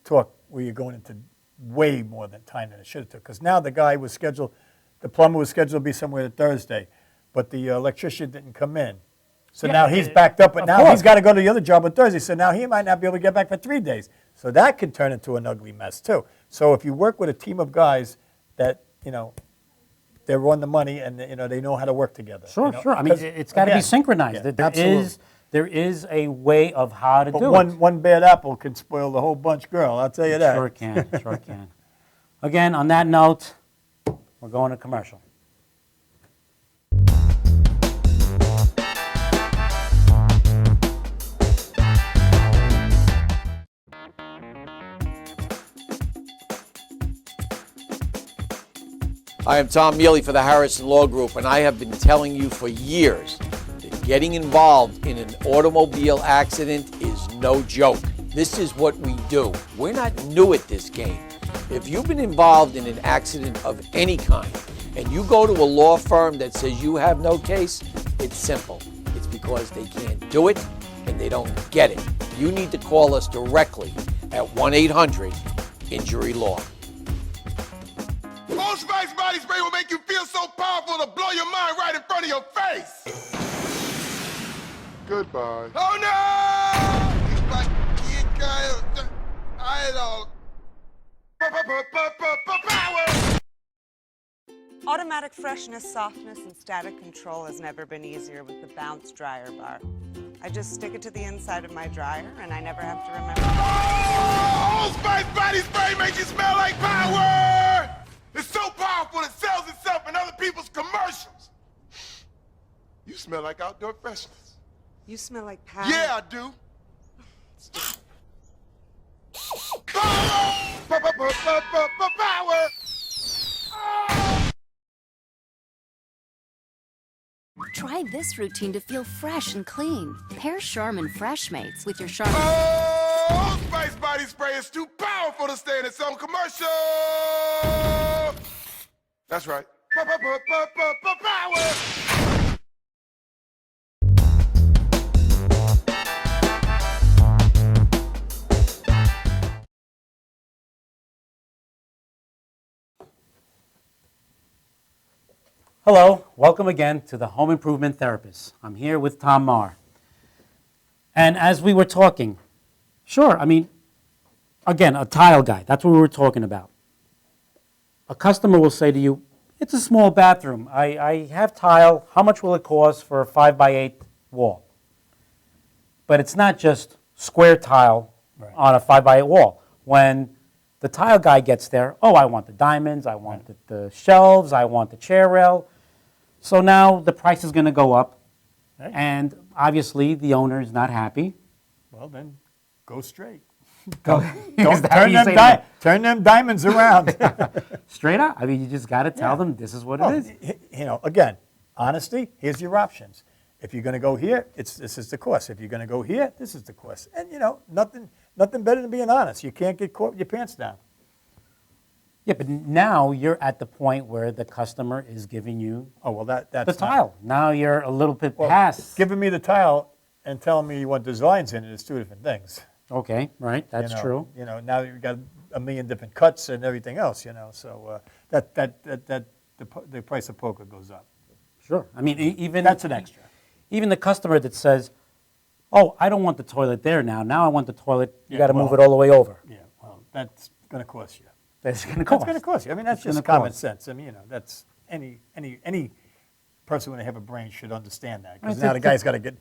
talk where you're going into way more than time than it should have took. Because now the plumber was scheduled to be somewhere Thursday, but the electrician didn't come in. So now he's backed up, but now he's got to go to the other job on Thursday. So now he might not be able to get back for 3 days. So that can turn into an ugly mess too. So if you work with a team of guys that, they're on the money and they know how to work together. Sure, sure. I mean, it's got to be again, synchronized. yeah, There is a way of how to do it. One bad apple can spoil the whole bunch, girl. I'll tell you that. Sure can, sure can. Again, on that note, we're going to commercial. I am Tom Mealy for the Harrison Law Group, and I have been telling you for years that getting involved in an automobile accident is no joke. This is what we do. We're not new at this game. If you've been involved in an accident of any kind, and you go to a law firm that says you have no case, it's simple. It's because they can't do it and they don't get it. You need to call us directly at 1-800-INJURY-LAW. Old Spice body spray will make you feel so powerful to blow your mind right in front of your face. Goodbye. Oh no! Power! Automatic freshness, softness, and static control has never been easier with the Bounce Dryer Bar. I just stick it to the inside of my dryer, and I never have to remember. Oh, Old Spice body spray makes you smell like power! It's so powerful it sells itself in other people's commercials. You smell like outdoor freshness. You smell like power. Yeah, I do. Power! Power! Try this routine to feel fresh and clean. Pair Charmin Fresh Mates with your Charmin. Oh, Spice body spray is too powerful to stay in its own commercial. That's right. Power! Hello, welcome again to the Home Improvement Therapist. I'm here with Tom Marr. And as we were talking, sure, I mean, again, a tile guy, that's what we were talking about. A customer will say to you, it's a small bathroom. I have tile. How much will it cost for a 5x8 wall? But it's not just square tile on a 5x8 wall. When the tile guy gets there, oh, I want the diamonds, I want the shelves, I want the chair rail. So now the price is going to go up, and obviously the owner is not happy. Well, then go straight. Don't turn them diamonds around. Straight up. I mean, you just got to tell them this is what it is. Again, honesty, here's your options. If you're going to go here, this is the cost. If you're going to go here, this is the cost. And, nothing better than being honest. You can't get caught with your pants down. Yeah, but now you're at the point where the customer is giving you that's the tile. Now you're a little bit past. Giving me the tile and telling me you want designs in it is two different things. Okay, right, that's true. Now you've got a million different cuts and everything else, So the price of poker goes up. Sure. I mean, even that's an extra. Even the customer that says, "Oh, I don't want the toilet there now. Now I want the toilet. You got to move it all the way over." Yeah. Well, that's going to cost you. That's going to cost. That's going to cost you. I mean, that's just common sense. I mean, that's any person when they have a brain should understand that. Because now the guy's got to get,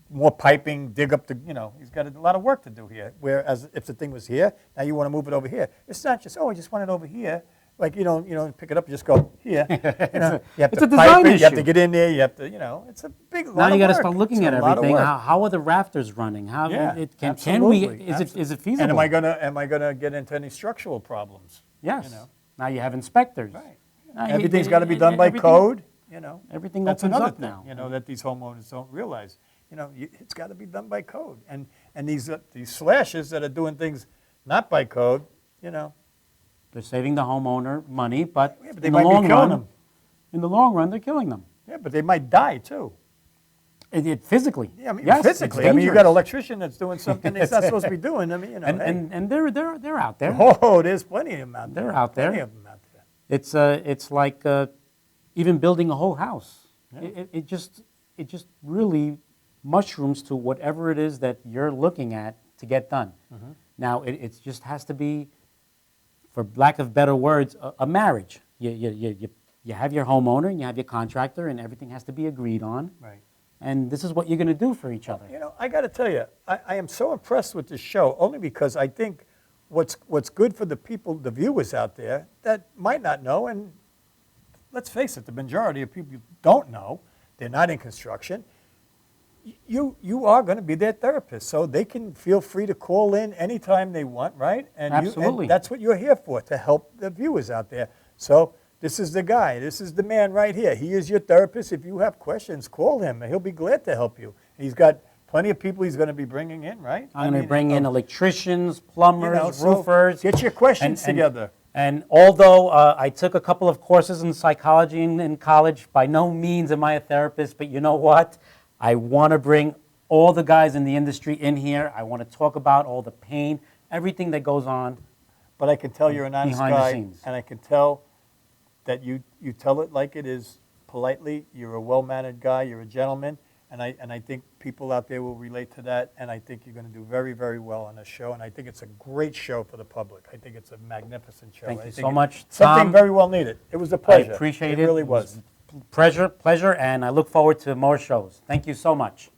more piping, dig up the, he's got a lot of work to do here. Whereas if the thing was here, now you want to move it over here. It's not just, I just want it over here. Like, you don't pick it up, you just go here. You have It's to a design pipe it, issue. you have to get in there, you have to, it's a big lot Now you of got to work. start looking It's at a lot of everything. work. How are the rafters running? How can absolutely, we? Is it feasible? And am I gonna get into any structural problems? Yes. Now you have inspectors. Right. Now Everything's got to be done by code. Everything That's opens another up thing, now. that these homeowners don't realize. It's got to be done by code. And these slashes that are doing things not by code, They're saving the homeowner money, but, but they in the might be long killing run, them. in the long run, they're killing them. Yeah, but they might die too. Physically. Yeah, I mean, yes, physically. it's I mean, you got an dangerous. electrician that's doing something he's not supposed to be doing. I mean, And they're out there. Oh, there's plenty of them out there. They're out there. Plenty of them out there. It's like even building a whole house. Yeah. It just really mushrooms to whatever it is that you're looking at to get done. Mm-hmm. Now it just has to be, for lack of better words, a marriage. You have your homeowner and you have your contractor, and everything has to be agreed on. Right. And this is what you're going to do for each other. I got to tell you, I am so impressed with this show, only because I think what's good for the people, the viewers out there that might not know, and let's face it, the majority of people don't know, they're not in construction. You are going to be their therapist, so they can feel free to call in anytime they want, right? And Absolutely. And that's what you're here for, to help the viewers out there. So this is the guy. This is the man right here. He is your therapist. If you have questions, call him. He'll be glad to help you. He's got plenty of people he's going to be bringing in, right? I'm going to bring in electricians, plumbers, roofers. Get your questions together. And although I took a couple of courses in psychology in college, by no means am I a therapist, but you know what? I want to bring all the guys in the industry in here. I want to talk about all the pain, everything that goes on. But I can tell you're an honest behind the guy, scenes. and I can tell that you tell it like it is, politely. You're a well-mannered guy. You're a gentleman, and I think people out there will relate to that. And I think you're going to do very, very well on this show. And I think it's a great show for the public. I think it's a magnificent show. Thank I you think so much, Something Tom. very well needed. It was a pleasure. I appreciate it. It really was. Pleasure, and I look forward to more shows. Thank you so much.